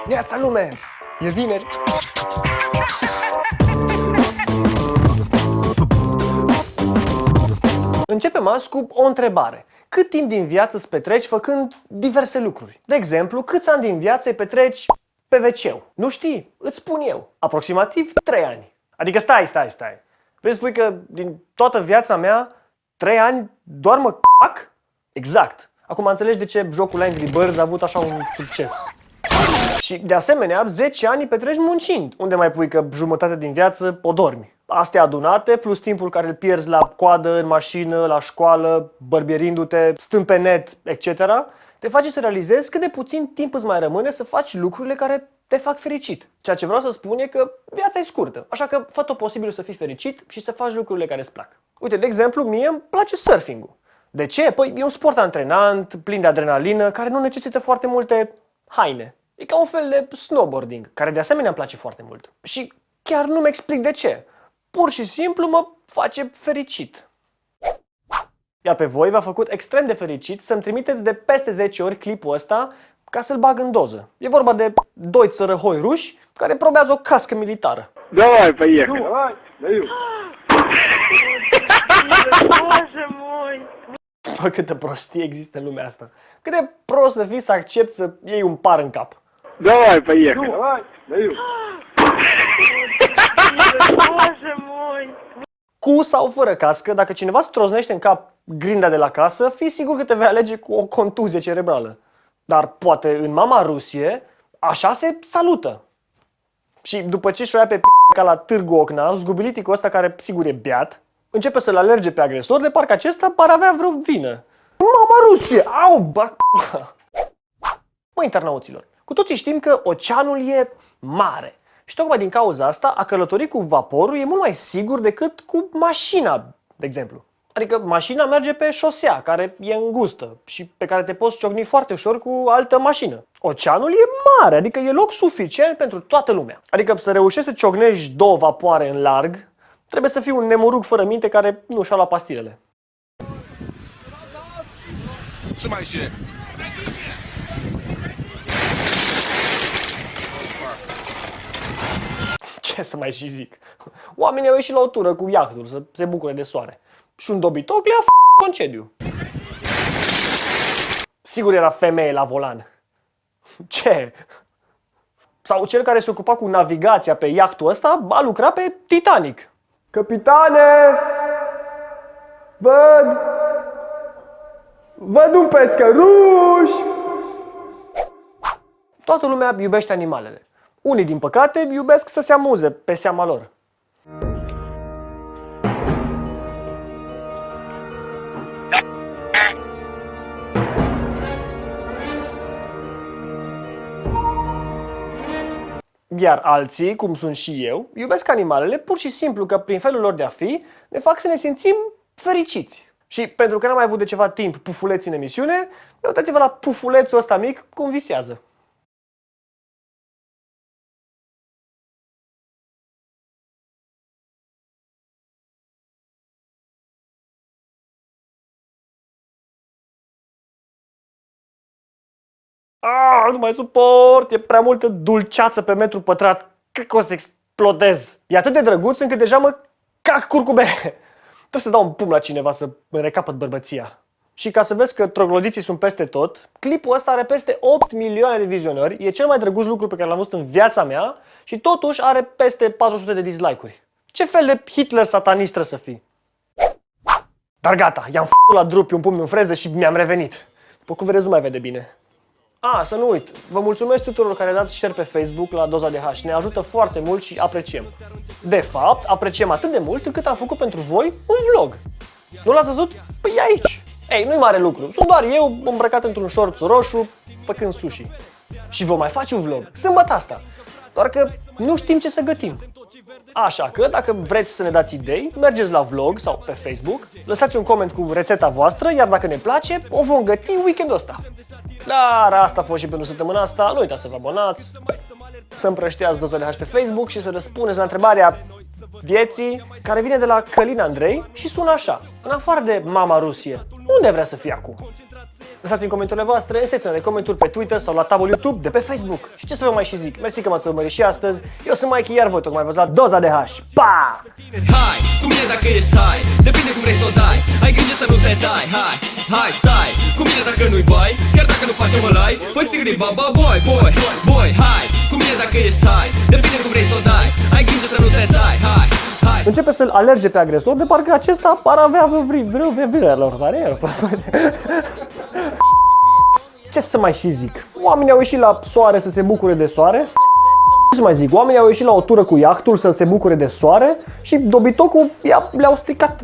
Neața lume! E vineri! Începem azi cu o întrebare. Cât timp din viață îți petreci făcând diverse lucruri? De exemplu, câți ani din viață îi petreci pe wc? Nu știi? Îți spun eu. Aproximativ 3 ani. Adică stai. Vrei să spui că din toată viața mea 3 ani doar mă cac? Exact. Acum înțelegi de ce jocul Angry Birds a avut așa un succes. Și de asemenea, 10 ani petreci muncind, unde mai pui că jumătate din viață o dormi. Astea adunate, plus timpul care îl pierzi la coadă, în mașină, la școală, bărbierindu-te, stând pe net, etc., te face să realizezi cât de puțin timp îți mai rămâne să faci lucrurile care te fac fericit. Ceea ce vreau să spun e că viața e scurtă, așa că fă tot posibilul să fii fericit și să faci lucrurile care îți plac. Uite, de exemplu, mie îmi place surfing-ul. De ce? Păi e un sport antrenant, plin de adrenalină, care nu necesită foarte multe haine. E ca un fel de snowboarding, care de asemenea îmi place foarte mult. Și chiar nu-mi explic de ce. Pur și simplu mă face fericit. Iar pe voi v-a făcut extrem de fericit să-mi trimiteți de peste 10 ori clipul ăsta ca să-l bag în doză. E vorba de 2 țărăhoi ruși care probează o cască militară. Давай, поехали. Давай, даю. Боже мой! Bă, câtă prostie există în lumea asta. Cât de prost să fii să accepti să iei un par în cap. Давай, поехали. Давай, даю. Боже mой! Cu sau fără cască, dacă cineva îți troznește în cap grinda de la casă, fii sigur că te vei alege cu o contuzie cerebrală. Dar poate în mama Rusie, așa se salută. Și după ce și-o ia pe ca la Târgu Ocna, zgubiliticul ăsta care sigur e beat, începe să-l alerge pe agresor, de parcă acesta par avea vreo vină. Mama Rusie! Au, bă! Mă, internauților, cu toții știm că oceanul e mare. Și tocmai din cauza asta, a călători cu vaporul e mult mai sigur decât cu mașina, de exemplu. Adică mașina merge pe șosea, care e îngustă și pe care te poți ciocni foarte ușor cu altă mașină. Oceanul e mare, adică e loc suficient pentru toată lumea. Adică să reușești să ciocnești 2 vapoare în larg, trebuie să fii un nemurug fără minte care nu și-a luat pastilele. Trzymaj się! Ce să mai și zic? Oamenii au ieșit la o tură cu iahtul să se bucure de soare. Și un dobitoc le-a concediu. Sigur era femeie la volan. Ce? Sau cel care se ocupa cu navigația pe iahtul ăsta a lucrat pe Titanic. Capitane! Văd un pescăruș! Toată lumea iubește animalele. Unii, din păcate, iubesc să se amuze pe seama lor. Iar alții, cum sunt și eu, iubesc animalele pur și simplu că prin felul lor de a fi ne fac să ne simțim fericiți. Și pentru că n-am mai avut de ceva timp pufuleți în emisiune, uitați-vă la pufulețul ăsta mic cum visează. Nu mai suport, e prea multă dulceață pe metru pătrat, cred că o să explodez. E atât de drăguț încât deja mă cac curcube. Trebuie să dau un pumn la cineva să îmi recapăt bărbăția. Și ca să vezi că troglodiții sunt peste tot, clipul ăsta are peste 8 milioane de vizionări, e cel mai drăguț lucru pe care l-am văzut în viața mea și totuși are peste 400 de dislike-uri. Ce fel de Hitler satanist trebuie să fii? Dar gata, i-am f***ul la drupi un pumn în freză și mi-am revenit. După cum vedeți, nu mai vede bine. Să nu uit, vă mulțumesc tuturor care dați share pe Facebook la Doza de H, ne ajută foarte mult și apreciem. De fapt, apreciem atât de mult încât am făcut pentru voi un vlog. Nu l-ați văzut? Păi e aici. Ei, nu-i mare lucru, sunt doar eu îmbrăcat într-un șorț roșu, făcând sushi. Și vom mai face un vlog, sâmbătă asta, doar că nu știm ce să gătim. Așa că, dacă vreți să ne dați idei, mergeți la vlog sau pe Facebook, lăsați un coment cu rețeta voastră, iar dacă ne place, o vom găti weekendul ăsta. Dar asta a fost și pentru săptămâna asta, nu uitați să vă abonați, să împrăștiați Doza de H pe Facebook și să răspundeți la întrebarea vieții, care vine de la Călin Andrei și sună așa: în afară de mama Rusie, unde vrea să fie acum? Lăsați în comentariile voastre, în secțiunea de comentarii pe Twitter sau la tabul YouTube de pe Facebook. Și ce să vă mai și zic, mersi că m-ați urmărit și astăzi. Eu sunt Mikey, iar voi tocmai v-ați luat doza de H. Pa! Hai, cu mine dacă ești hai, depinde cum vrei să o dai. Ai grijă să nu te dai, hai, stai. Cu mine dacă nu-i bai, chiar dacă nu faci o lai, păi stigri baba, boy, hai. Cu mine dacă ești hai, depinde cum vrei să o dai. Ai grijă să nu te dai, hai. Începe să-l alerge pe agresor, de parcă acesta par avea vreo. Ce să mai și zic? Oamenii au ieșit la soare să se bucure de soare. Ce să mai zic? Oamenii au ieșit la o tură cu iahtul să se bucure de soare și dobitocul le-au stricat.